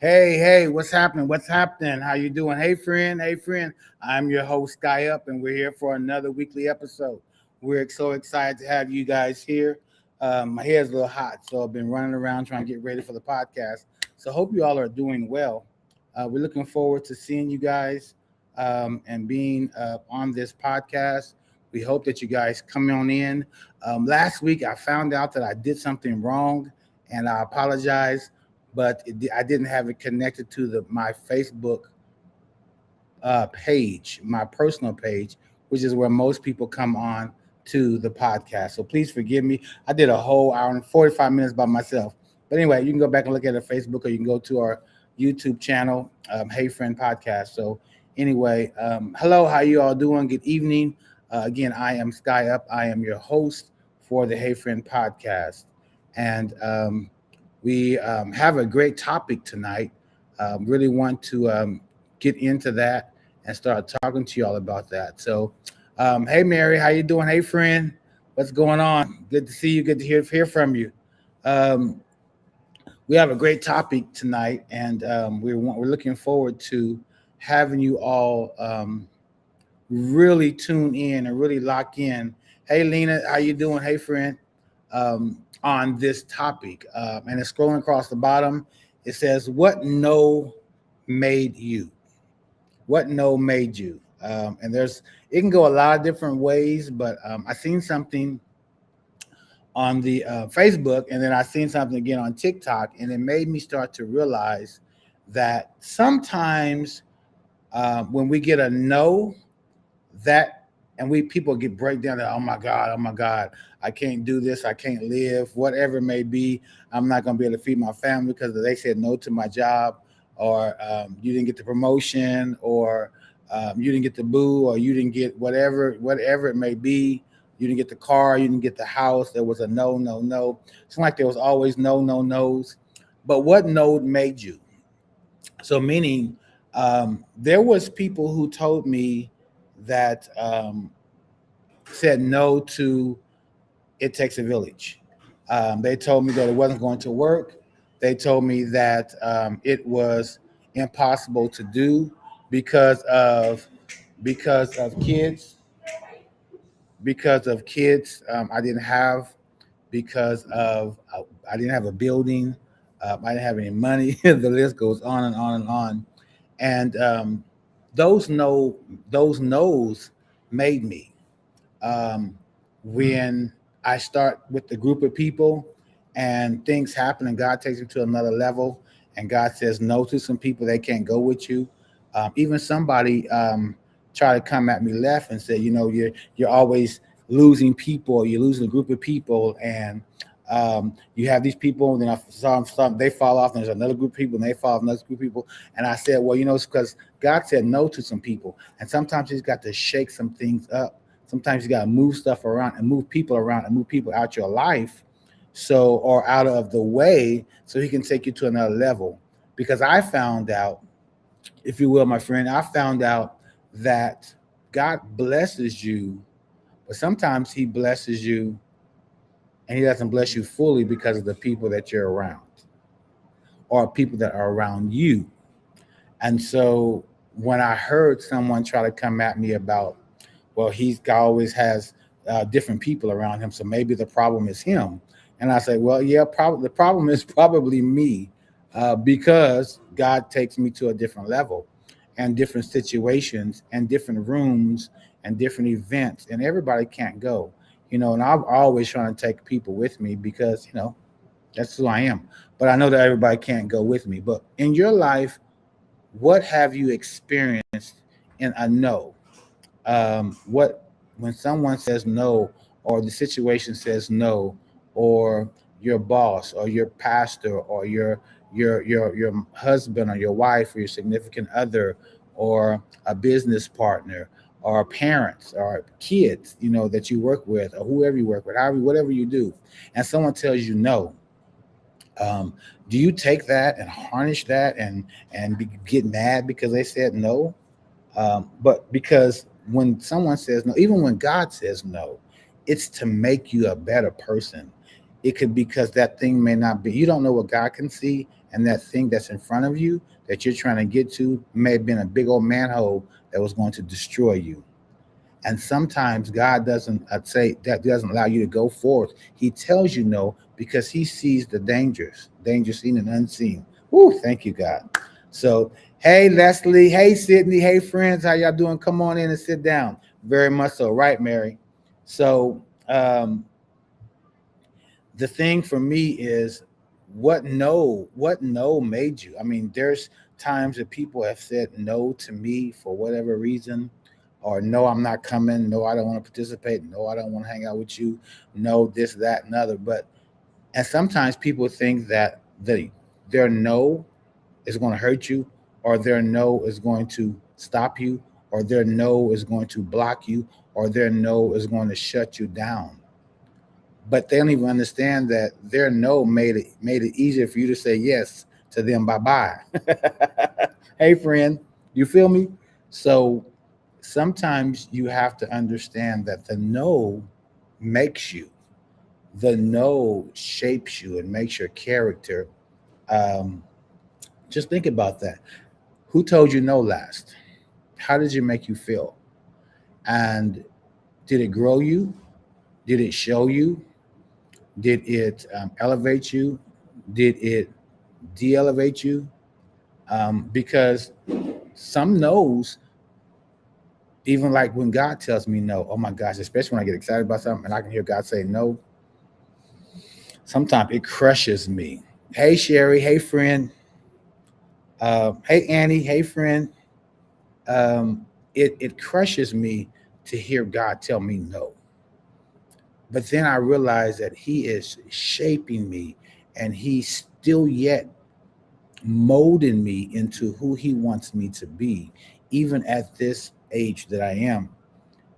Hey, what's happening? What's happening? How you doing? Hey, friend. I'm your host, Sky Up, and we're here for another weekly episode. We're so excited to have you guys here. My hair's a little hot, so I've been running around trying to get ready for the podcast. So hope you all are doing well. We're looking forward to seeing you guys and being on this podcast. We hope that you guys come on in. Last week, I found out that I did something wrong, and I apologize, but I didn't have it connected to my Facebook page, my personal page, which is where most people come on to the podcast. So please forgive me. I did a whole hour and 45 minutes by myself. But anyway, you can go back and look at it Facebook, or you can go to our YouTube channel, Hey Friend Podcast. So anyway, hello, how you all doing? Good evening. Again, I am Sky Up. I am your host for the Hey Friend Podcast. And we have a great topic tonight. Really want to get into that and start talking to y'all about that. So, hey Mary, how you doing? Hey friend, what's going on? Good to see you. Good to hear from you. Um, we have a great topic tonight, and we're looking forward to having you all really tune in and really lock in. Hey Lena, how you doing? Hey friend. On this topic, and it's scrolling across the bottom. It says, "What no made you? What no made you?" And it can go a lot of different ways, but I seen something on the Facebook, and then I seen something again on TikTok, and it made me start to realize that sometimes when we get a no, that and we people get breakdown that oh my god, I can't do this, I can't live, whatever it may be. I'm not going to be able to feed my family because they said no to my job, or you didn't get the promotion, or you didn't get the boo, or you didn't get whatever it may be. You didn't get the car, you didn't get the house. There was a no. It's like there was always no's. But what no made you? So meaning, there was people who told me that said no to It Takes a Village. They told me that it wasn't going to work. They told me that it was impossible to do because of because of kids, because of kids I didn't have, because of I didn't have a building, I didn't have any money. The list goes on and on and on. And those no those no's made me. When I start with the group of people and things happen and God takes me to another level, and God says no to some people, they can't go with you. Even somebody try to come at me left and say, you're always losing people, you're losing a group of people, and you have these people, and then I saw some they fall off, and there's another group of people, and they fall off another group of people. And I said, well, it's because God said no to some people, and sometimes He's got to shake some things up. Sometimes you got to move stuff around and move people around and move people out your life, or out of the way, so He can take you to another level. Because I found out, if you will, my friend, I found out that God blesses you, but sometimes He blesses you and He doesn't bless you fully because of the people that you're around, or people that are around you. And so when I heard someone try to come at me about, well, always has different people around him, so maybe the problem is him. And I say, well, yeah, probably the problem is probably me, because God takes me to a different level, and different situations, and different rooms, and different events, and everybody can't go. And I'm always trying to take people with me because that's who I am. But I know that everybody can't go with me. But in your life, what have you experienced in a no? What When someone says no, or the situation says no, or your boss, or your pastor, or your husband, or your wife, or your significant other, or a business partner, or parents, or kids, that you work with, or whoever you work with, whatever you do, and someone tells you no, um, do you take that and harness that, and get mad because they said no? But because when someone says no, even when God says no, it's to make you a better person. It could, because that thing may not be, you don't know what God can see, and that thing that's in front of you that you're trying to get to may have been a big old manhole that was going to destroy you. And sometimes God doesn't, I'd say, that doesn't allow you to go forth. He tells you no because he sees the danger seen and unseen. Woo, thank you, God. So, hey, Leslie. Hey, Sydney. Hey, friends. How y'all doing? Come on in and sit down. Very much so. Right, Mary? So, the thing for me is what no made you. I mean, there's times that people have said no to me for whatever reason, or no, I'm not coming, no, I don't want to participate, no, I don't want to hang out with you, no, this, that, and other. But and sometimes people think that their no is going to hurt you, or their no is going to stop you, or their no is going to block you, or their no is going to shut you down. But they don't even understand that their no made it easier for you to say yes to them. Bye bye. Hey, friend, you feel me? So sometimes you have to understand that the no makes you. The no shapes you and makes your character. Um, just think about that. Who told you no last? How did it make you feel? And did it grow you? Did it show you? Did it elevate you? Did it de-elevate you? Because some knows, even like when God tells me no, oh my gosh, especially when I get excited about something and I can hear God say no, sometimes it crushes me. Hey, Sherry. Hey, friend. Hey, Annie. Hey, friend. It crushes me to hear God tell me no. But then I realize that He is shaping me, and He's still yet molding me into who He wants me to be, even at this age that I am.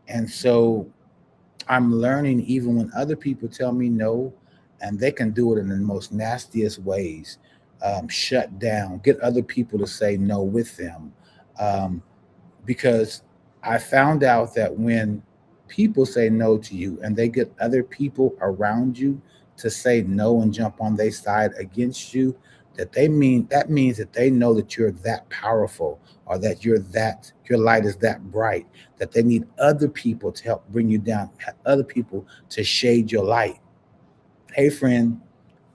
And so I'm learning, even when other people tell me no, and they can do it in the most nastiest ways, shut down, get other people to say no with them. Um, because I found out that when people say no to you and they get other people around you to say no and jump on their side against you, that means that they know that you're that powerful, or that your light is that bright, that they need other people to help bring you down, other people to shade your light. Hey, friend,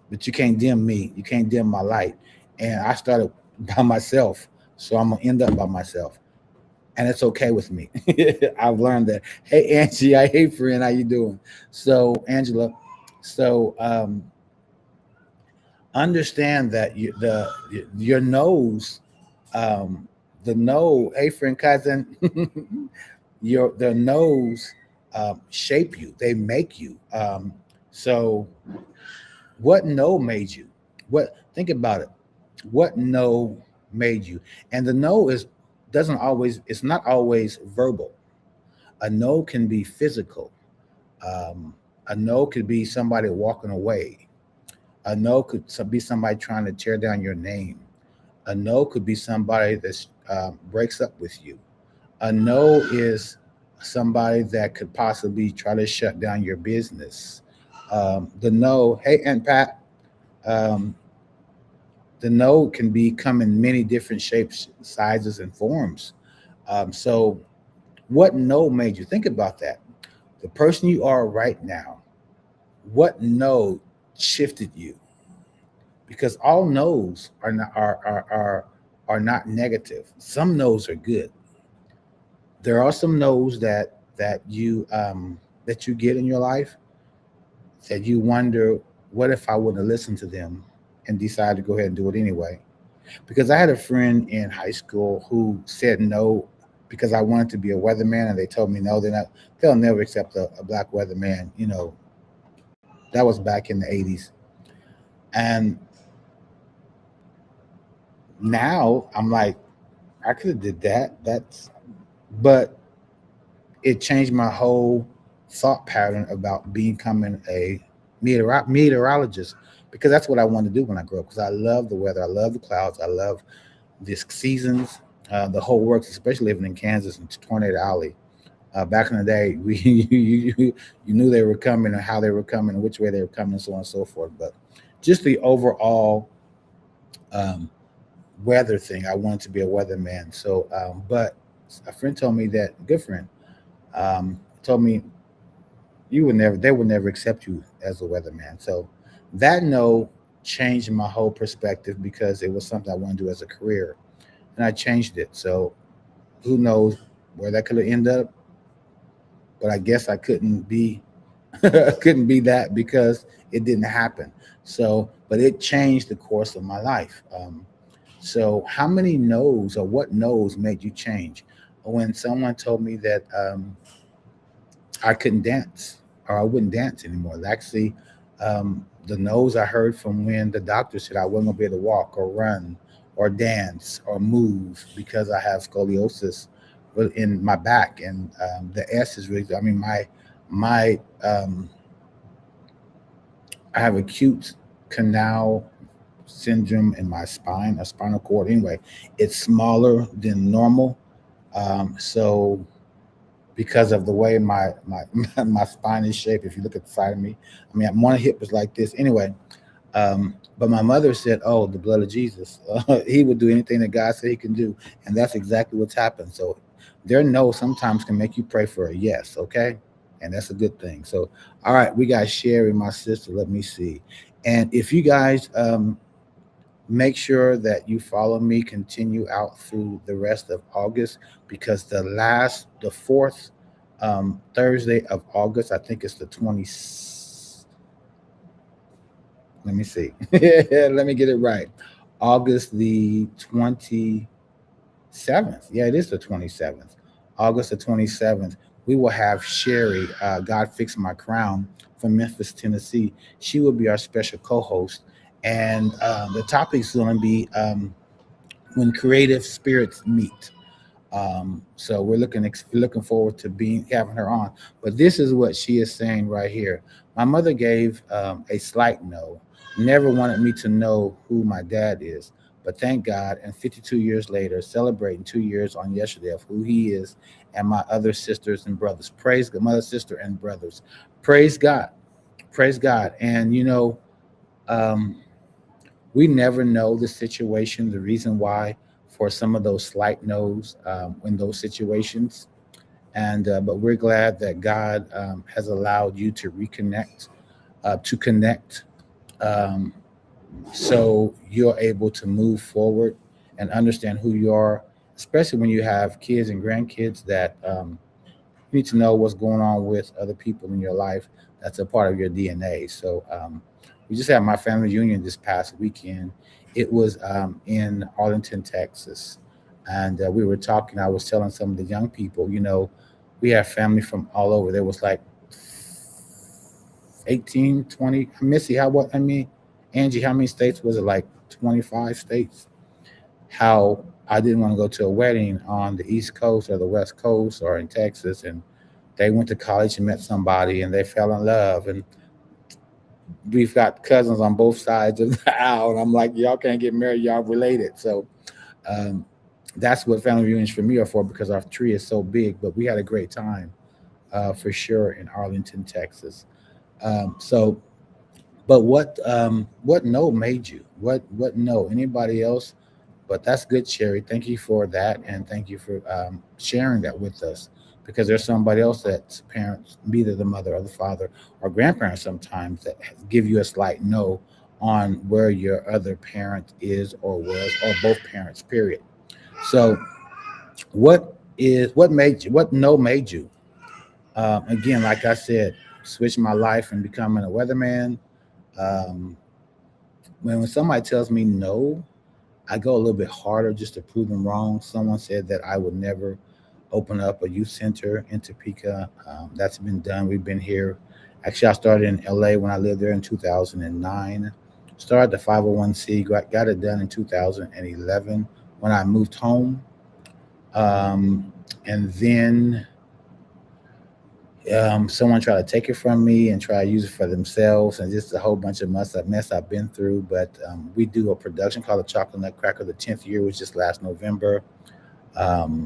but you can't dim me, you can't dim my light. And I started by myself, so I'm gonna end up by myself, and it's okay with me. I've learned that. Hey, Angie, hey, friend, how you doing? So, Angela, so understand that your nose, um, the no, hey, friend, cousin, your the nose shape you. They make you. So, what no made you? What think about it? What no made you? And the no is doesn't always. It's not always verbal. A no can be physical. Um, a no could be somebody walking away. A no could be somebody trying to tear down your name. A no could be somebody that breaks up with you. A no is somebody that could possibly try to shut down your business. The no, hey, and Pat, um, the no can be come in many different shapes, sizes, and forms. So, what no made you? Think about that. The person you are right now, what no shifted you? Because all no's are not negative. Some no's are good. There are some no's that you get in your life that you wonder, what if I wouldn't have listened to them and decided to go ahead and do it anyway? Because I had a friend in high school who said no because I wanted to be a weatherman, and they told me no, they'll never accept a black weatherman. That was back in the 80s. And now I'm like, I could have did that. But it changed my whole thought pattern about becoming a meteorologist, because that's what I wanted to do when I grew up. Because I love the weather, I love the clouds, I love the seasons, the whole works. Especially living in Kansas and Tornado Alley. Back in the day, you knew they were coming and how they were coming and which way they were coming and so on and so forth. But just the overall um, weather thing. I wanted to be a weatherman. So, but a friend told me that, good friend, told me they would never accept you as a weatherman. So that no changed my whole perspective because it was something I wanted to do as a career, and I changed it. So who knows where that could have ended up? But I guess I couldn't be couldn't be that because it didn't happen. So, but it changed the course of my life. So, how many no's or what no's made you change? When someone told me that I couldn't dance or I wouldn't dance anymore. Actually, the no's I heard from when the doctor said I wasn't gonna be able to walk or run or dance or move because I have scoliosis in my back, and the S is really. I mean, my I have acute canal syndrome in my spine, a spinal cord. Anyway, it's smaller than normal. So because of the way my spine is shaped, if you look at the side of me, I mean, one hip is like this. Anyway, but my mother said, "Oh, the blood of Jesus, He would do anything that God said He can do," and that's exactly what's happened. So their no sometimes can make you pray for a yes. Okay, and that's a good thing. So, all right, we got Sherry, my sister. Let me see, and if you guys make sure that you follow me, continue out through the rest of August, because the fourth Thursday of August, I think it's the 20. Let me see. Let me get it right. August the 27th. Yeah, it is the 27th. August the 27th. We will have Sherry, God Fix My Crown, from Memphis, Tennessee. She will be our special co host. And the topic is going to be when creative spirits meet. So we're looking forward to being having her on. But this is what she is saying right here. My mother gave a slight no. Never wanted me to know who my dad is. But thank God, and 52 years later, celebrating 2 years on yesterday of who he is and my other sisters and brothers. Praise God, mother, sister, and brothers. Praise God. Praise God. And um, we never know the situation, the reason why for some of those slight no's in those situations. And but we're glad that God has allowed you to reconnect, to connect, um, so you're able to move forward and understand who you are, especially when you have kids and grandkids that you need to know what's going on with other people in your life. That's a part of your DNA. So we just had my family reunion this past weekend. It was in Arlington, Texas, and we were talking. I was telling some of the young people, we have family from all over. There was like 18, 20. Missy, how what? I mean, Angie, how many states was it? Like 25 states. How I didn't want to go to a wedding on the East Coast or the West Coast or in Texas, and they went to college and met somebody and they fell in love. And we've got cousins on both sides of the aisle. And I'm like, y'all can't get married, y'all related. So um, that's what family reunions for me are for, because our tree is so big. But we had a great time for sure in Arlington, Texas. So, but what no made you? What no? Anybody else? But that's good, Sherry. Thank you for that, and thank you for sharing that with us. Because there's somebody else that's parents, either the mother or the father or grandparents, sometimes that give you a slight no on where your other parent is or was, or both parents. Period. So, what no made you? Again, like I said, switch my life and becoming a weatherman. Um, when somebody tells me no, I go a little bit harder just to prove them wrong. Someone said that I would never open up a youth center in Topeka. That's been done. We've been here. Actually, I started in LA when I lived there in 2009. Started the 501c, got it done in 2011 when I moved home. Um, and then someone tried to take it from me and try to use it for themselves, and just a whole bunch of mess I've been through. But we do a production called the Chocolate Nutcracker. The 10th year was just last November.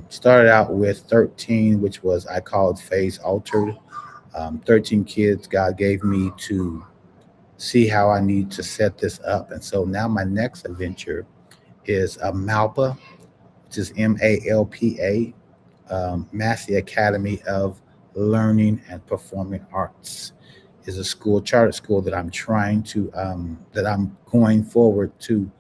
Started out with 13, which was I called Phase Altered. 13 kids God gave me to see how I need to set this up. And so now my next adventure is a MALPA, which is MALPA, Massey Academy of Learning and Performing Arts. Is a school, charter school that that I'm going forward to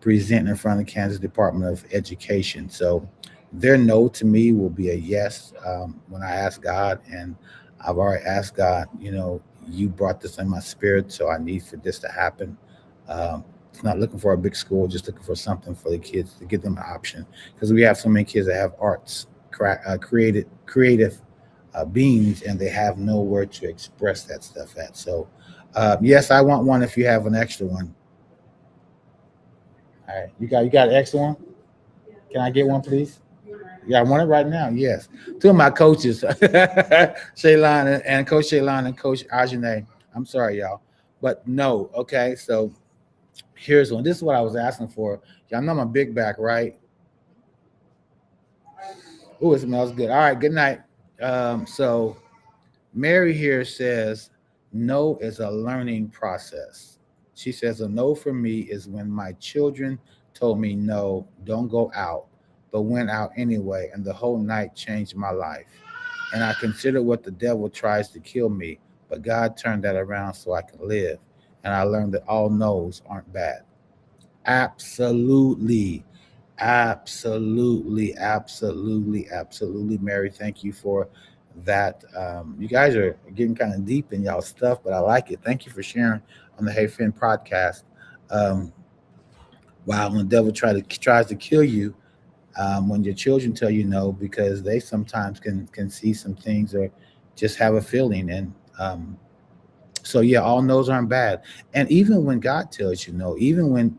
present in front of the Kansas Department of Education. So their no to me will be a yes when I ask God. And I've already asked God, you brought this in my spirit, so I need for this to happen. It's not looking for a big school, just looking for something for the kids to give them an option. Because we have so many kids that have arts, creative beings, and they have nowhere to express that stuff at. So, yes, I want one if you have an extra one. All right, you got an extra one? Can I get one, please? Yeah, I want it right now. Yes, two of my coaches, Shaylon and Coach Shaylon and Coach Ajane. I'm sorry, y'all, but no. Okay, so here's one. This is what I was asking for. Y'all know my big back, right? Oh, it smells good. All right, good night. So Mary here says, no is a learning process. She says, a no for me is when my children told me, no, don't go out, but went out anyway, and the whole night changed my life. And I consider what the devil tries to kill me, but God turned that around so I can live. And I learned that all no's aren't bad. Absolutely. Absolutely, absolutely, absolutely, Mary. Thank you for that. You guys are getting kind of deep in y'all stuff, but I like it. Thank you for sharing on the Hey Friend podcast. Um, wow, when the devil tries to kill you, when your children tell you no, because they sometimes can see some things or just have a feeling, and so yeah, all no's aren't bad. And even when God tells you no, even when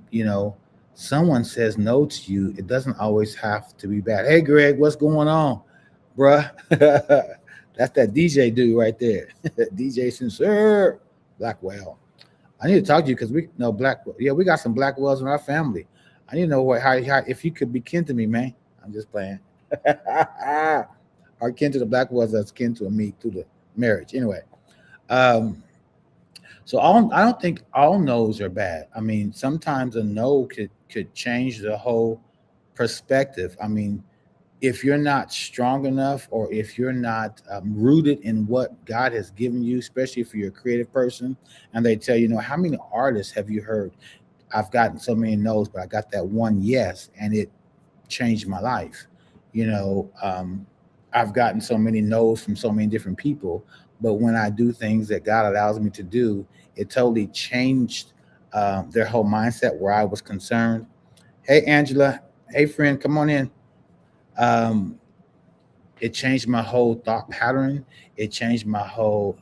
someone says no to you, it doesn't always have to be bad. Hey Greg, what's going on, bruh? That's that DJ dude right there. DJ Sincere Blackwell. I need to talk to you because we know Blackwell. Yeah, we got some Blackwells in our family. I need to know how if you could be kin to me, man. I'm just playing. Or kin to the Blackwells that's kin to me through the marriage. Anyway. Um, So I don't think all no's are bad. I mean, sometimes a no could change the whole perspective. I mean, if you're not strong enough, or if you're not rooted in what God has given you, especially if you're a creative person, and they tell how many artists have you heard? I've gotten so many no's, but I got that one yes, and it changed my life. You know, I've gotten so many no's from so many different people, but when I do things that God allows me to do, it totally changed their whole mindset where I was concerned. Hey, Angela. Hey, friend, come on in. Um, it changed my whole thought pattern. It changed my whole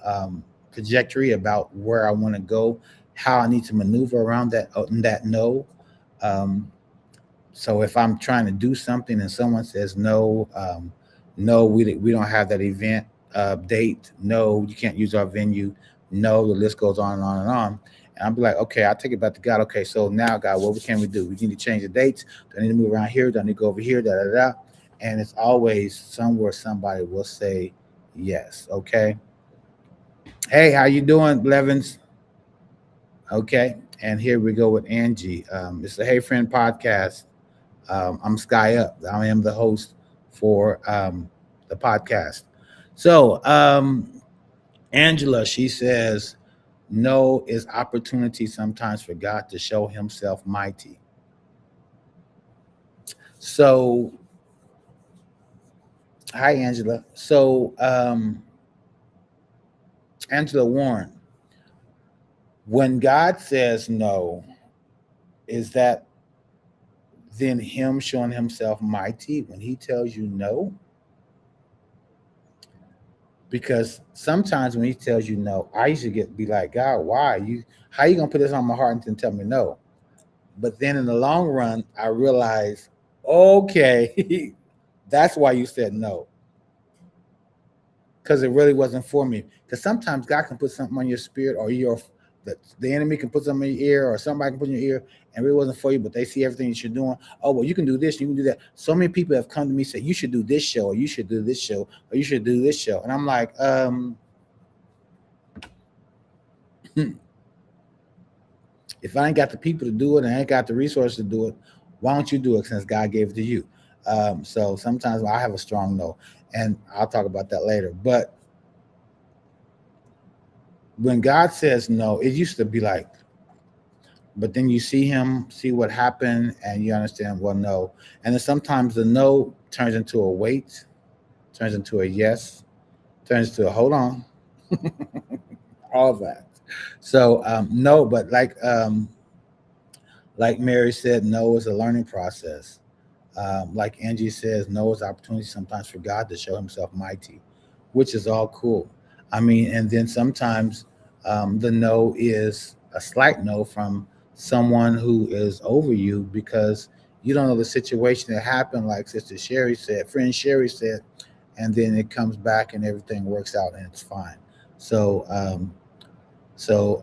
trajectory about where I want to go, how I need to maneuver around that no. Um, So if I'm trying to do something and someone says no, no, we don't have that event date. No, you can't use our venue. No, the list goes on and on and on. And I'll be like, okay, I'll take it back to God. Okay, so now God, what can we do? We need to change the dates. Do I need to move around here? Do I need to go over here? Da da da. And it's always somewhere somebody will say yes. Okay. Hey, how you doing, Blevins? Okay. And here we go with Angie. It's the Hey Friend podcast. I'm Sky Up. I am the host for the podcast. So, Angela, she says, no is opportunity sometimes for God to show himself mighty. So, hi, Angela. So, Angela Warren, when God says no, is that then him showing himself mighty when he tells you no? Because sometimes when he tells you no, I used to be like, God, why how you gonna put this on my heart and then tell me no? But then in the long run, I realized, okay, that's why you said no, because it really wasn't for me. Because sometimes God can put something on your spirit, or the enemy can put something in your ear, or somebody can put in your ear, and it really wasn't for you, but they see everything that you're doing. Oh, well, you can do this, you can do that. So many people have come to me and say, you should do this show, or you should do this show, or you should do this show. And I'm like, If I ain't got the people to do it and I ain't got the resources to do it, why don't you do it since God gave it to you? So sometimes I have a strong no, and I'll talk about that later. But when God says no, it used to be like, but then you see him, see what happened, and you understand, well, no. And then sometimes the no turns into a wait, turns into a yes, turns to a hold on, all of that. So no, but like Mary said, no is a learning process. Like Angie says, no is opportunity sometimes for God to show himself mighty, which is all cool. I mean, and then sometimes the no is a slight no from someone who is over you because you don't know the situation that happened, like Sister Sherry said, friend Sherry said, and then it comes back and everything works out and it's fine. So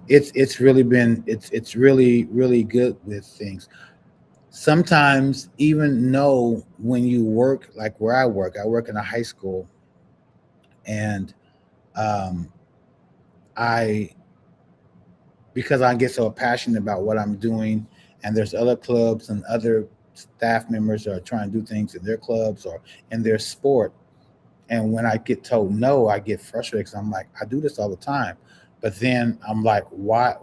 it's really been it's really really good with things. Sometimes even know when you work, like where I work in a high school, and um, I because I get so passionate about what I'm doing, and there's other clubs and other staff members are trying to do things in their clubs or in their sport. And when I get told no, I get frustrated because I'm like, I do this all the time. But then I'm like, why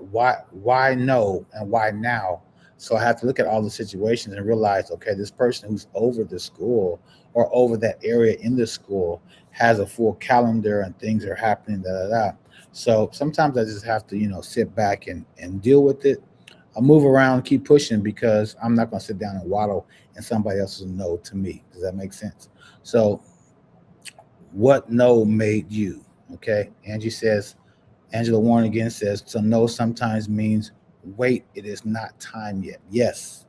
no and why now? So I have to look at all the situations and realize, okay, this person who's over the school or over that area in the school has a full calendar and things are happening, da da da. So sometimes I just have to, sit back and deal with it. I move around, keep pushing because I'm not going to sit down and waddle in somebody else's no to me. Does that make sense? So what no made you? Okay. Angela Warren again says, so no sometimes means wait, it is not time yet. Yes.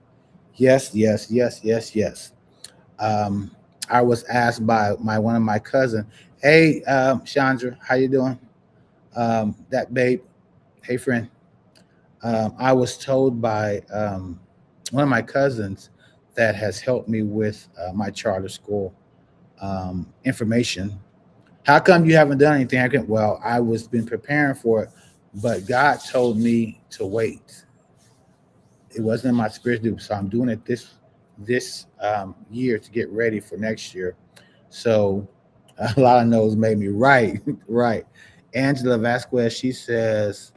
Yes, yes, yes, yes, yes. Um, I was asked by my one of my cousin, hey, Chandra, how you doing? That babe, hey friend. I was told by one of my cousins that has helped me with my charter school information. How come you haven't done anything? Well, I was been preparing for it, but God told me to wait. It wasn't in my spirit to do, so I'm doing it this year to get ready for next year. So a lot of no's made me right, right. Angela Vasquez, she says,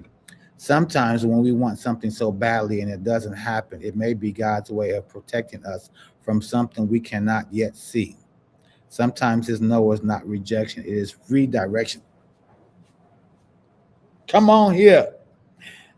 sometimes when we want something so badly and it doesn't happen, it may be God's way of protecting us from something we cannot yet see. Sometimes his no is not rejection, it is redirection. Come on here.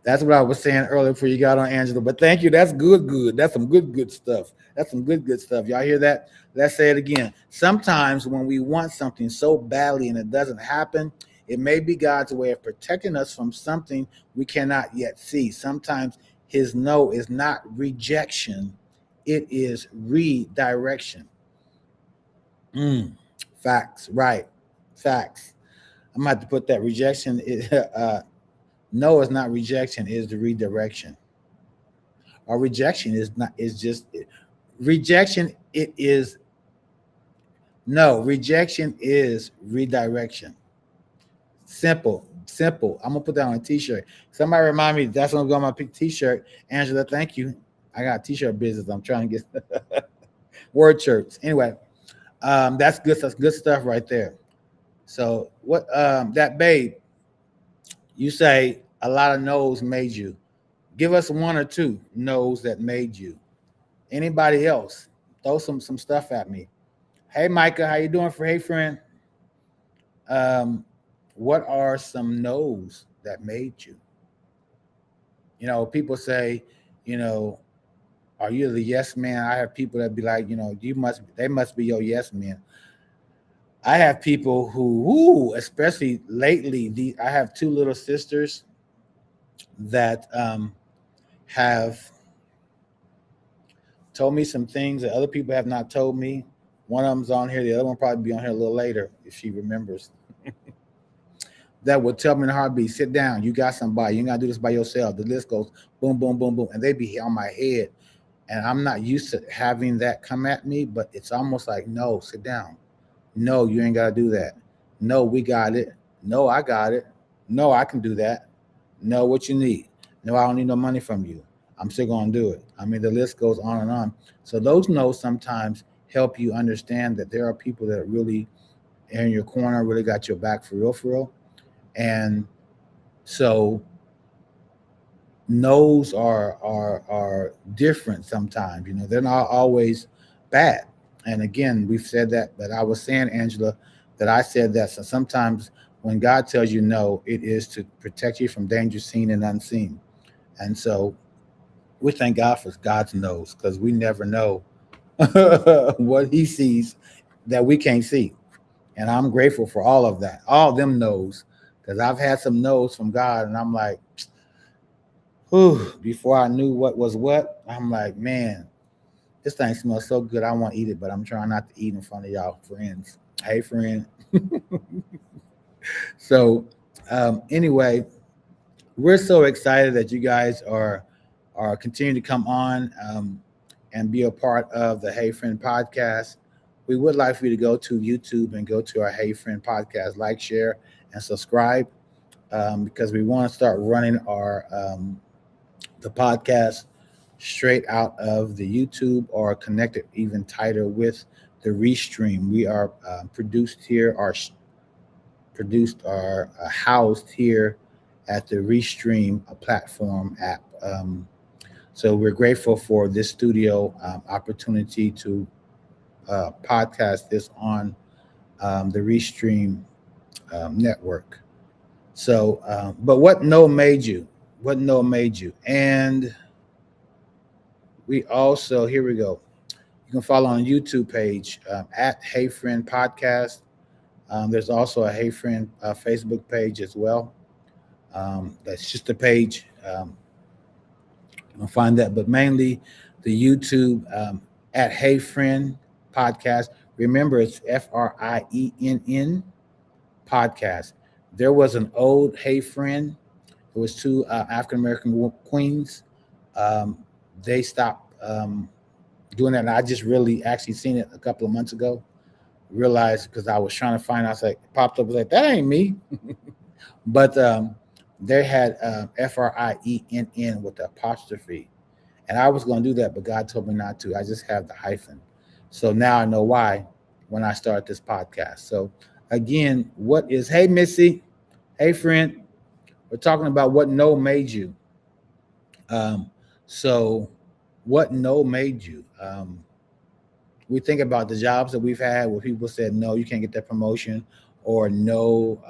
That's what I was saying earlier before you got on, Angela. But thank you. That's good, good. That's some good, good stuff. That's some good, good stuff. Y'all hear that? Let's say it again. Sometimes when we want something so badly and it doesn't happen, it may be God's way of protecting us from something we cannot yet see. Sometimes his no is not rejection, it is redirection. Mm, facts, right. Facts. I'm gonna have to put that rejection. No, it's not rejection. It is the redirection. Or rejection is not. Is just rejection. It is no rejection is redirection. Simple, simple. I'm gonna put that on a T-shirt. Somebody remind me. That's gonna go on my T-shirt. Angela, thank you. I got a T-shirt business. I'm trying to get word shirts. Anyway, that's good. That's good stuff right there. So what? That babe, you say a lot of no's made you. Give us one or two no's that made you. Anybody else? Throw some stuff at me. Hey Micah, how you doing for hey friend? What are some no's that made you? People say, you know, are you the yes man? I have people that be like, they must be your yes man. I have people who especially lately, I have two little sisters that have told me some things that other people have not told me. One of them's on here. The other one probably be on here a little later if she remembers. That would tell me in a heartbeat, sit down. You got somebody. You ain't got to do this by yourself. The list goes boom, boom, boom, boom. And they be on my head. And I'm not used to having that come at me, but it's almost like, no, sit down. No, you ain't got to do that. No, we got it. No, I got it. No, I can do that. No, what you need. No, I don't need no money from you. I'm still going to do it. I mean, the list goes on and on. So those no's sometimes help you understand that there are people that really are in your corner, really got your back for real, for real. And so no's are different sometimes. You know, they're not always bad. And again, we've said that, but I was saying, Angela, that I said that. So sometimes when God tells you no, it is to protect you from danger seen and unseen. And so we thank God for God's knows, because we never know what He sees that we can't see. And I'm grateful for all of that, all of them knows, because I've had some knows from God, and I'm like, whew, before I knew what was what, I'm like, man, this thing smells so good. I want to eat it, but I'm trying not to eat in front of y'all friends. Hey, friend. So, anyway, we're so excited that you guys are continuing to come on, and be a part of the Hey Friend podcast. We would like for you to go to YouTube and go to our Hey Friend podcast, like, share, and subscribe, because we want to start running our the podcast straight out of the YouTube, or connected even tighter with the Restream. We are produced here, housed here at the Restream platform app. So we're grateful for this studio opportunity to podcast this on the Restream network. So, but what no made you? What no made you? And we also, here we go. You can follow on YouTube page at Hey Friend Podcast. There's also a Hey Friend Facebook page as well. That's just a page. You'll find that, but mainly the YouTube at Hey Friend Podcast. Remember, it's FRIENN Podcast. There was an old Hey Friend. It was two African American queens. Um, they stopped doing that, and I just really actually seen it a couple of months ago. Realized, because I was trying to find, I was like, it popped up, was like, that ain't me. But they had FRIENN with the apostrophe. And I was going to do that, but God told me not to. I just have the hyphen. So now I know why when I start this podcast. So again, hey, Missy, hey, friend, we're talking about what no made you. Um, so what no made you? We think about the jobs that we've had where people said, no, you can't get that promotion, or no,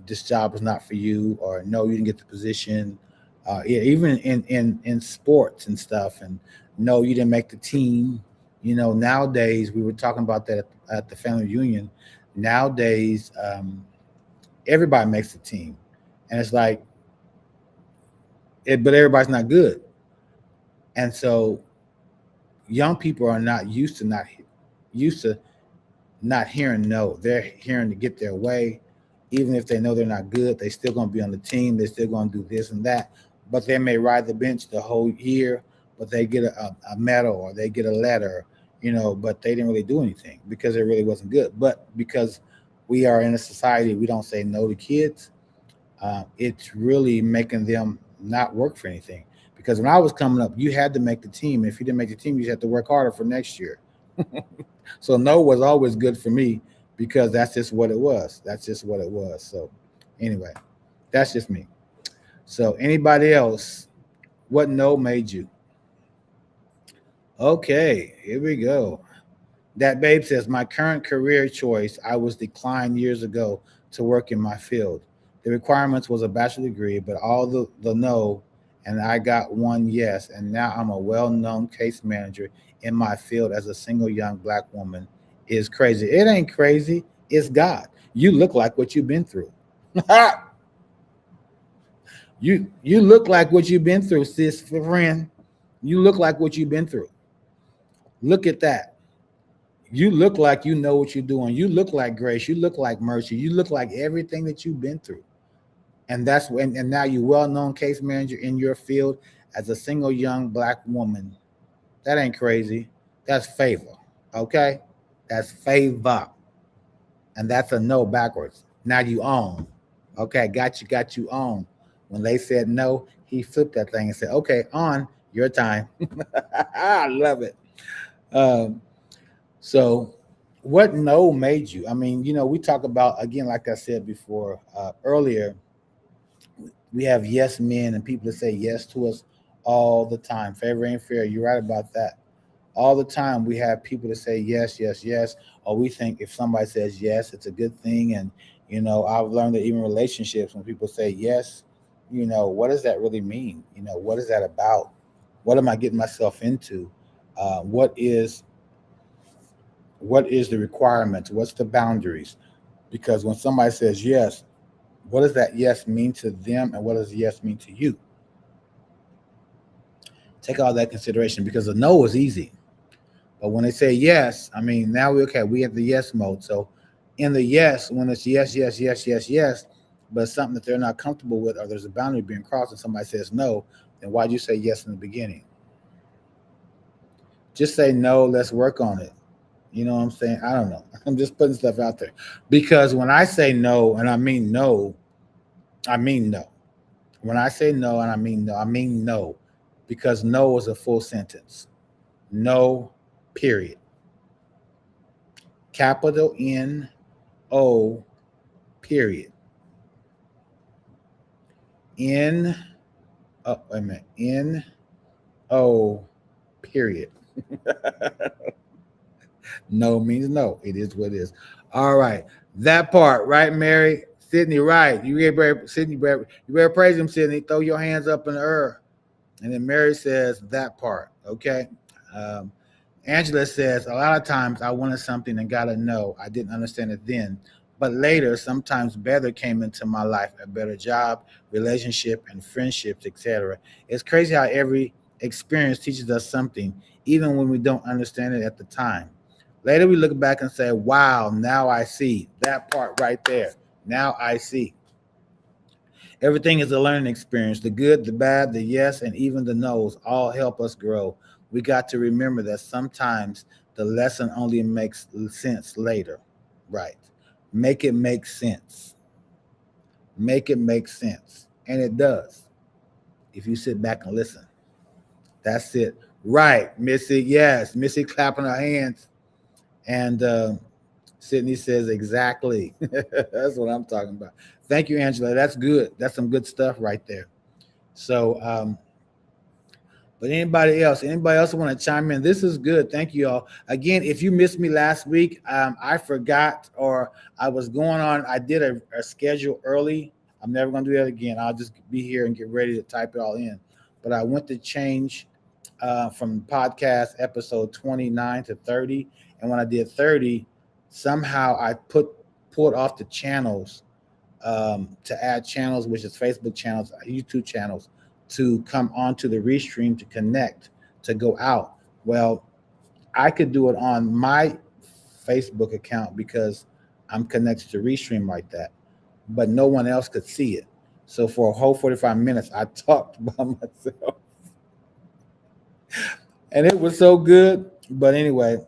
this job is not for you, or no, you didn't get the position. Yeah, even in sports and stuff, and no, you didn't make the team. You know, nowadays, we were talking about that at the family reunion. Nowadays, everybody makes the team, and it's like, but everybody's not good, and so young people are not used to not hearing no. They're hearing to get their way. Even if they know they're not good, they still gonna be on the team. They're still gonna do this and that. But they may ride the bench the whole year, but they get a medal, or they get a letter, but they didn't really do anything because it really wasn't good. But because we are in a society, we don't say no to kids. It's really making them not work for anything. Because when I was coming up, you had to make the team. If you didn't make the team, you had to work harder for next year. So no was always good for me, because that's just what it was. That's just what it was. So anyway, that's just me. So anybody else, what no made you? Okay, here we go. That babe says, my current career choice, I was declined years ago to work in my field. The requirements was a bachelor degree, but all the no, and I got one yes, and now I'm a well-known case manager in my field as a single young black woman. Is crazy. It ain't crazy. It's God. You look like what you've been through. You look like what you've been through, sis, friend. You look like what you've been through. Look at that. You look like you know what you're doing. You look like grace. You look like mercy. You look like everything that you've been through. And that's when, and now you're well-known case manager in your field as a single young black woman. That ain't crazy. That's favor. Okay? That's favor. And that's a no backwards. Now you own. Okay, got you on. When they said no, he flipped that thing and said, okay, on your time. I love it. Um, so, what no made you? I mean, we talk about, again, like I said before, earlier, we have yes men and people that say yes to us all the time. Favor ain't fair. You're right about that. All the time, we have people that say yes, yes, yes, or we think if somebody says yes, it's a good thing. And I've learned that even relationships, when people say yes, what does that really mean? What is that about? What am I getting myself into? What is the requirements? What's the boundaries? Because when somebody says yes, what does that yes mean to them, and what does yes mean to you? Take all that consideration, because a no is easy, but when they say yes, I mean, now we have the yes mode. So in the yes, when it's yes, yes, yes, yes, yes, but it's something that they're not comfortable with, or there's a boundary being crossed, and somebody says no, then why'd you say yes in the beginning? Just say no. Let's work on it. You know what I'm saying? I don't know. I'm just putting stuff out there, because when I say no, and I mean no, I mean no. When I say no and I mean no, because no is a full sentence. No, period. Capital N-O, period. N, wait a minute. N-O, period. No means no. It is what it is. All right. That part, right, Mary? Sydney, right. Sydney, you better praise him, Sydney. Throw your hands up in the air. And then Mary says that part. Okay. Um, Angela says, a lot of times I wanted something and got a no. I didn't understand it then. But later, sometimes better came into my life, a better job, relationship, and friendships, etc. It's crazy how every experience teaches us something, even when we don't understand it at the time. Later, we look back and say, wow, now I see. That part right there. Now I see. Everything is a learning experience. The good, the bad, the yes, and even the no's all help us grow. We got to remember that sometimes the lesson only makes sense later. Right. Make it make sense. Make it make sense. And it does if you sit back and listen. That's it. Right, Missy. Yes, Missy clapping her hands. And Sydney says, exactly. That's what I'm talking about. Thank you, Angela. That's good. That's some good stuff right there. So, but anybody else want to chime in? This is good. Thank you all. Again, if you missed me last week, I forgot, or I was going on. I did a schedule early. I'm never going to do that again. I'll just be here and get ready to type it all in. But I went to change from podcast episode 29 to 30. And when I did 30, somehow I pulled off the channels, to add channels, which is Facebook channels, YouTube channels, to come onto the restream to connect, to go out. Well, I could do it on my Facebook account because I'm connected to restream like that, but no one else could see it. So for a whole 45 minutes, I talked by myself, and it was so good. But anyway,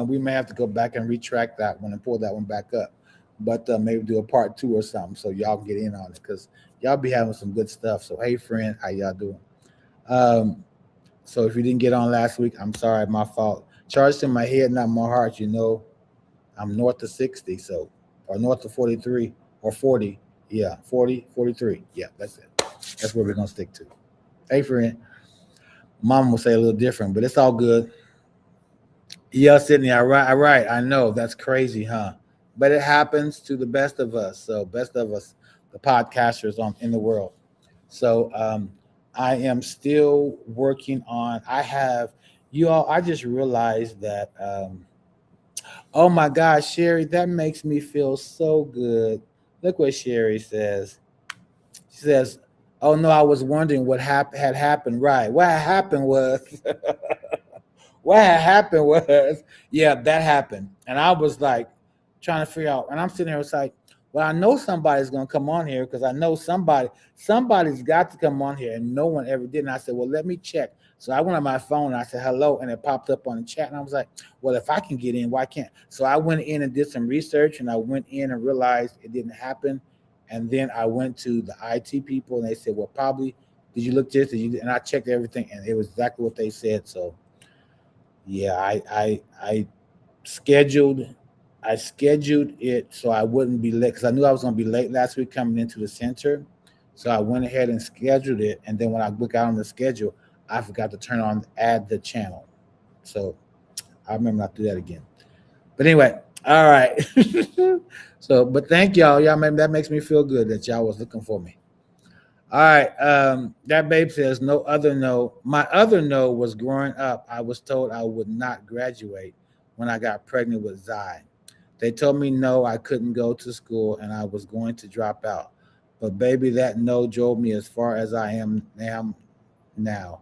we may have to go back and retract that one and pull that one back up, but maybe do a part two or something so y'all can get in on it, because y'all be having some good stuff. So hey, friend, how y'all doing? Um, so if you didn't get on last week, I'm sorry, my fault. Charged in my head, not my heart. I'm north of 60, so, or north of 43 or 40. Yeah, 40, 43. Yeah, that's it. That's where we're gonna stick to. Hey, friend. Mom will say a little different, but it's all good. Yeah, Sydney, all right. I know that's crazy, huh? But it happens to the best of us. So, best of us, the podcasters in the world. So, I am still working on. I have you all. I just realized that. Oh my gosh, Sherry, that makes me feel so good. Look what Sherry says. She says, "Oh no, I was wondering what had happened. Right, what had happened was." What had happened was, yeah, that happened. And I was like trying to figure out, and I'm sitting there, it's like, well, I know somebody's gonna come on here because I know somebody's got to come on here, and no one ever did. And I said, well, let me check. So I went on my phone and I said hello, and it popped up on the chat, and I was like, well, if I can get in, why can't? So I went in and did some research, and I went in and realized it didn't happen. And then I went to the IT people, and they said, "Well, probably did you look this? Did you?" And I checked everything, and it was exactly what they said. So yeah, I scheduled I scheduled it so I wouldn't be late because I knew I was going to be late last week coming into the center. So I went ahead and scheduled it, and then when I look out on the schedule, I forgot to turn on add the channel. So I remember not to do that again. But anyway, all right. So, but thank y'all. Y'all, that makes me feel good that y'all was looking for me. All right. That babe says no other no. My other no was growing up. I was told I would not graduate when I got pregnant with Zai. They told me no, I couldn't go to school and I was going to drop out. But baby, that no drove me as far as I am now.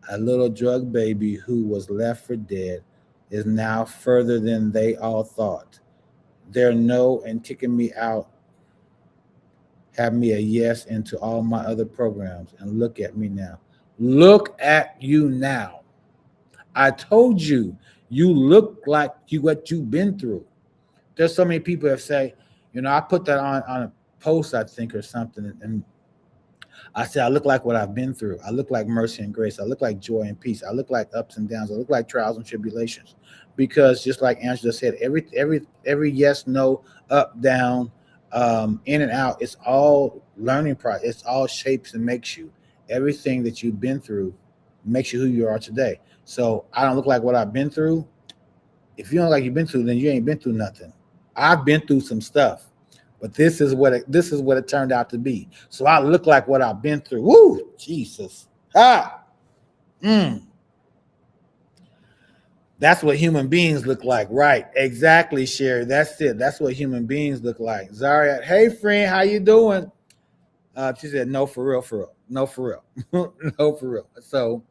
A little drug baby who was left for dead is now further than they all thought. Their no and kicking me out have me a yes into all my other programs. And look at me now. Look at you now. I told you, you look like you what you've been through. There's so many people that say, I put that on a post, I think, or something, and I say I look like what I've been through. I look like mercy and grace. I look like joy and peace. I look like ups and downs. I look like trials and tribulations. Because just like Angela said, every yes, no, up, down, in and out, it's all learning process. It's all shapes and makes you. Everything that you've been through makes you who you are today. So I don't look like what I've been through. If you don't like you've been through, then you ain't been through nothing. I've been through some stuff, but this is what it turned out to be. So I look like what I've been through. Woo, Jesus. That's what human beings look like, right? Exactly, Sherry. That's it. That's what human beings look like. Zaria, hey friend, how you doing? She said, no, for real. No, for real. No, for real. So,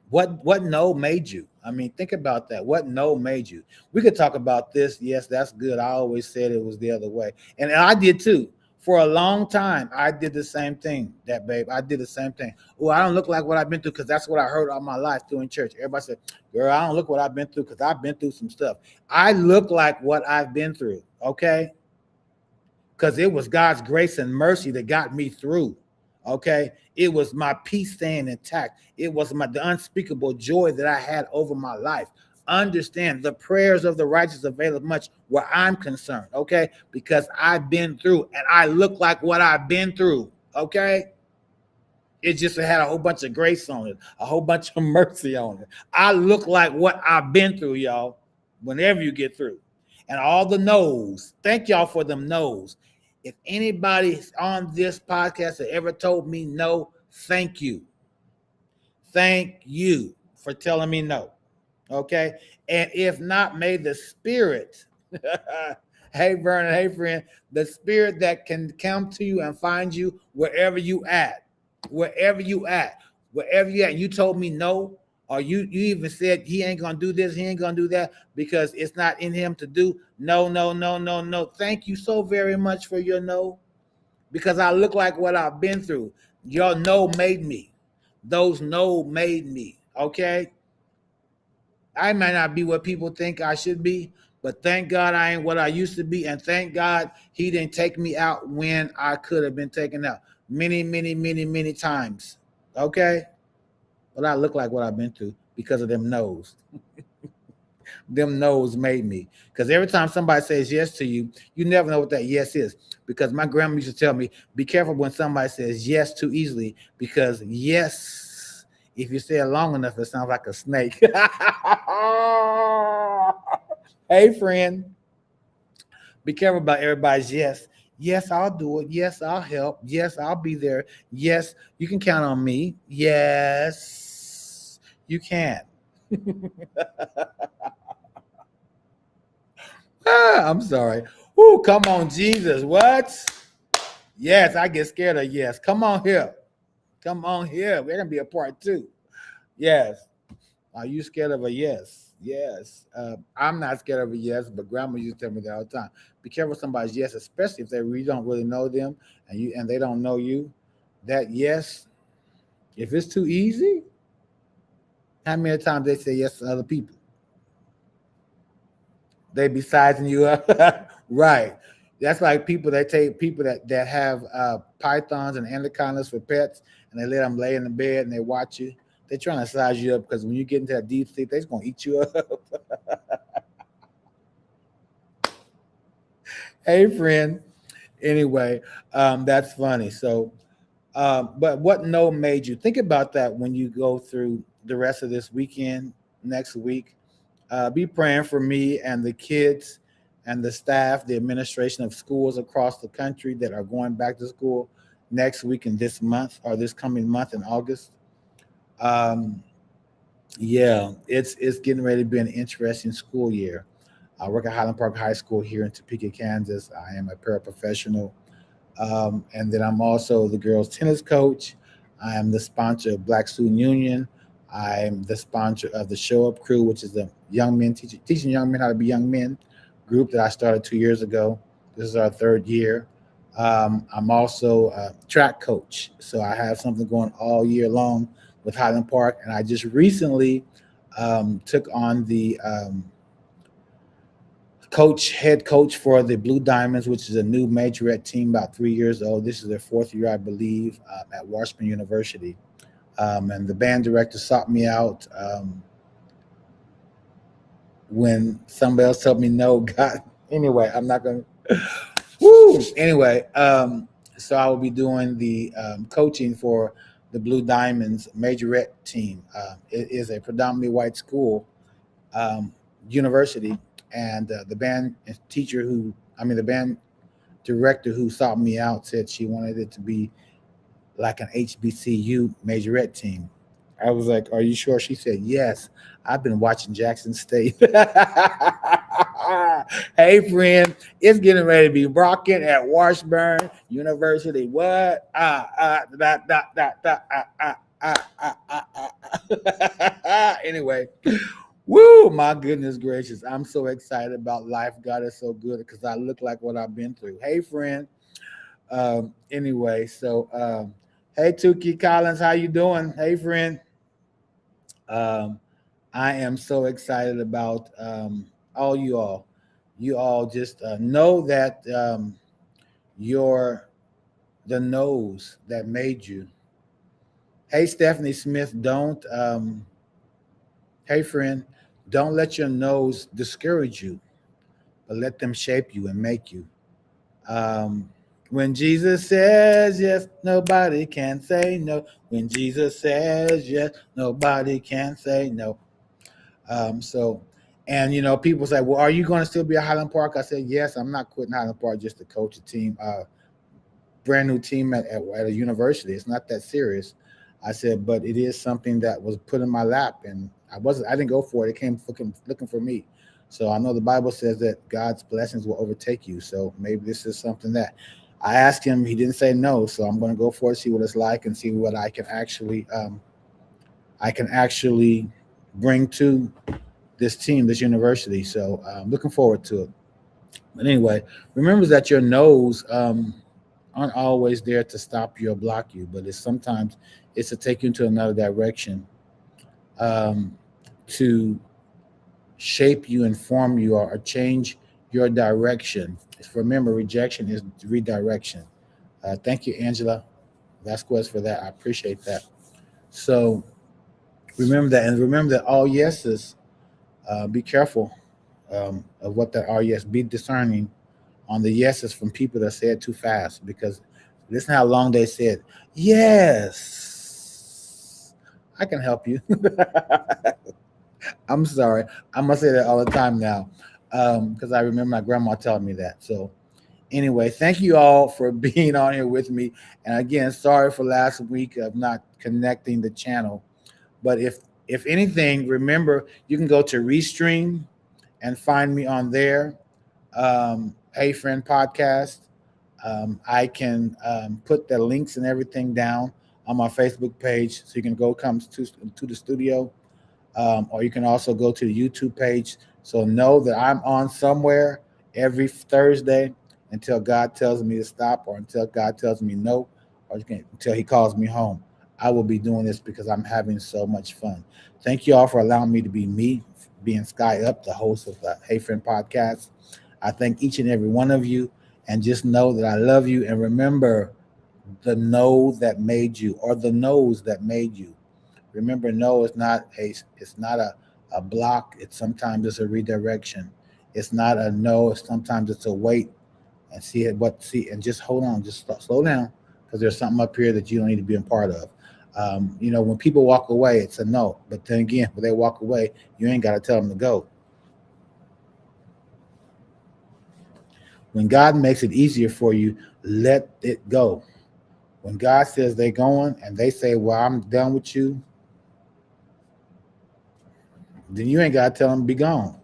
what no made you? I mean, think about that. What no made you? We could talk about this. Yes, that's good. I always said it was the other way. And I did too. For a long time, I did the same thing, that babe. I did the same thing. Oh, I don't look like what I've been through because that's what I heard all my life through in church. Everybody said, girl, I don't look what I've been through because I've been through some stuff. I look like what I've been through, okay? Because it was God's grace and mercy that got me through. Okay, it was my peace staying intact. It was the unspeakable joy that I had over my life. Understand, the prayers of the righteous avail much where I'm concerned. Okay, because I've been through and I look like what I've been through. Okay, it just had a whole bunch of grace on it, a whole bunch of mercy on it. I look like what I've been through, y'all. Whenever you get through, and all the no's. Thank y'all for them no's. If anybody on this podcast that ever told me no, thank you. Thank you for telling me no. Okay. And if not, may the spirit, hey, Vernon, hey, friend, the spirit that can come to you and find you wherever you at, you told me no, or you even said he ain't gonna do this, he ain't gonna do that because it's not in him to do. No. Thank you so very much for your no, because I look like what I've been through. Your no made me. Those no made me. Okay. I might not be what people think I should be, but thank God I ain't what I used to be, and thank God he didn't take me out when I could have been taken out many times. Okay. But I look like what I've been through because of them no's. Them no's made me. Because every time somebody says yes to you, you never know what that yes is. Because my grandma used to tell me, be careful when somebody says yes too easily, because yes, if you say it long enough, it sounds like a snake. Hey, friend. Be careful about everybody's yes. Yes, I'll do it. Yes, I'll help. Yes, I'll be there. Yes, you can count on me. Yes, you can. I'm sorry. Ooh, come on, Jesus. What? Yes, I get scared of yes. Come on here. Come on here. We're going to be a part two. Yes. Are you scared of a yes? Yes. I'm not scared of a yes, but grandma used to tell me that all the time. Be careful of somebody's yes, especially if you don't really know them and they don't know you. That yes, if it's too easy, how many times they say yes to other people? They be sizing you up. Right. That's like people that take people that have pythons and anacondas for pets, and they let them lay in the bed and they watch you. They're trying to size you up because when you get into that deep sleep, they're just gonna eat you up. Hey, friend. Anyway, that's funny. So, but what no made you think about that when you go through the rest of this weekend, next week? Be praying for me and the kids and the staff, the administration of schools across the country that are going back to school next week and this month or this coming month in August. Um, yeah, it's getting ready to be an interesting school year. I work at Highland Park High School here in Topeka, Kansas. I am a paraprofessional, and then I'm also the girls' tennis coach. I am the sponsor of Black Student Union. I'm the sponsor of the Show Up Crew, which is the young men teaching young men how to be young men group that I started 2 years ago. This is our third year. I'm also a track coach, so I have something going all year long with Highland Park, and I just recently took on the head coach for the Blue Diamonds, which is a new majorette team, about 3 years old. This is their fourth year, I believe, at Washburn University. And the band director sought me out when somebody else told me no. God, anyway, I'm not going to. Woo! Anyway, so I will be doing the coaching for the Blue Diamonds majorette team. It is a predominantly white school, um, university, and the band teacher the band director who sought me out said she wanted it to be like an HBCU majorette team. I was like, "Are you sure?" She said, "Yes. I've been watching Jackson State." Hey, friend, it's getting ready to be rocking at Washburn University. What? Anyway, woo, my goodness gracious. I'm so excited about life. God is so good because I look like what I've been through. Hey, friend. Anyway, so hey, Tukey Collins, how you doing? Hey, friend. Um, I am so excited about all you all. You all just know that you're the nose that made you. Hey, Stephanie Smith, don't. Hey, friend, don't let your nose discourage you, but let them shape you and make you. Um, when Jesus says yes, nobody can say no. When Jesus says yes, nobody can say no. So, and people say, "Well, are you going to still be at Highland Park?" I said, "Yes, I'm not quitting Highland Park just to coach a team, brand new team at a university. It's not that serious." I said, "But it is something that was put in my lap, and I didn't go for it. It came looking for me." So I know the Bible says that God's blessings will overtake you. So maybe this is something that I asked him. He didn't say no, so I'm going to go for it, see what it's like, and see what I can actually bring to this team, this university. So I'm looking forward to it. But anyway, remember that your no's aren't always there to stop you or block you, but it's to take you into another direction, um, to shape you, inform you, or change your direction. Remember, rejection is redirection. Thank you, Angela Vasquez, for that. I appreciate that. So remember that, and remember that all yeses. Be careful of what that are yes. Be discerning on the yeses from people that say it too fast, because listen how long they said yes. I can help you. I'm sorry. I'm gonna say that all the time now, because I remember my grandma telling me that. So anyway, thank you all for being on here with me. And again, sorry for last week of not connecting the channel. But if anything, remember you can go to Restream and find me on there. Hey Friend Podcast. I can put the links and everything down on my Facebook page, so you can go come to the studio, or you can also go to the YouTube page. So know that I'm on somewhere every Thursday until God tells me to stop, or until God tells me no, or until He calls me home. I will be doing this because I'm having so much fun. Thank you all for allowing me to be me, being Sky Up, the host of the Hey Friend Podcast. I thank each and every one of you. And just know that I love you. And remember the no that made you, or the no's that made you. Remember, no is not a block. It's sometimes it's a redirection. It's not a no. Sometimes it's a wait and see it. What see and just hold on. Just slow down, because there's something up here that you don't need to be a part of. When people walk away, it's a no. But then again, when they walk away, you ain't got to tell them to go. When God makes it easier for you, let it go. When God says they're going and they say, "Well, I'm done with you," then you ain't got to tell them to be gone.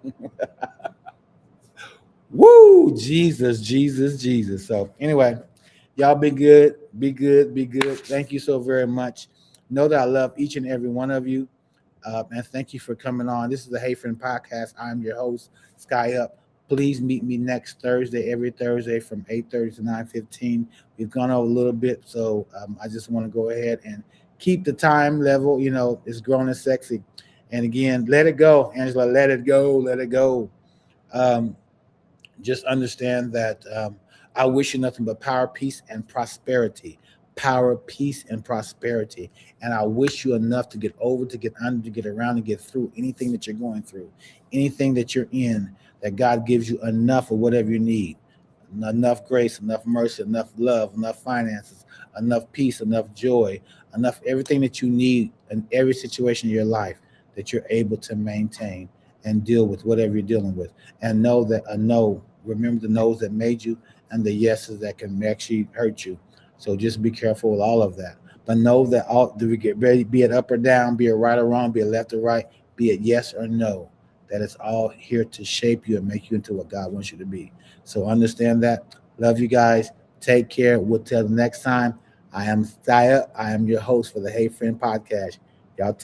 Woo! Jesus, Jesus, Jesus. So, anyway, y'all be good, be good, be good. Thank you so very much. Know that I love each and every one of you. And thank you for coming on. This is the Hey Friend Podcast. I'm your host, Sky Up. Please meet me next Thursday, every Thursday from 8:30 to 9:15. We've gone over a little bit, so I just want to go ahead and keep the time level. It's grown and sexy. And again, let it go, Angela. Let it go. Let it go. Um, just understand that I wish you nothing but power, peace, and prosperity. Power, peace, and prosperity. And I wish you enough to get over, to get under, to get around, to get through anything that you're going through, anything that you're in, that God gives you enough of whatever you need. Enough grace, enough mercy, enough love, enough finances, enough peace, enough joy, enough everything that you need in every situation in your life, that you're able to maintain and deal with whatever you're dealing with. And know that a no, remember the no's that made you and the yeses that can actually hurt you. So just be careful with all of that. But know that all, do we get ready, be it up or down, be it right or wrong, be it left or right, be it yes or no, that it's all here to shape you and make you into what God wants you to be. So understand that. Love you guys. Take care. We'll tell the next time. I am Thaya. I am your host for the Hey Friend Podcast. Y'all take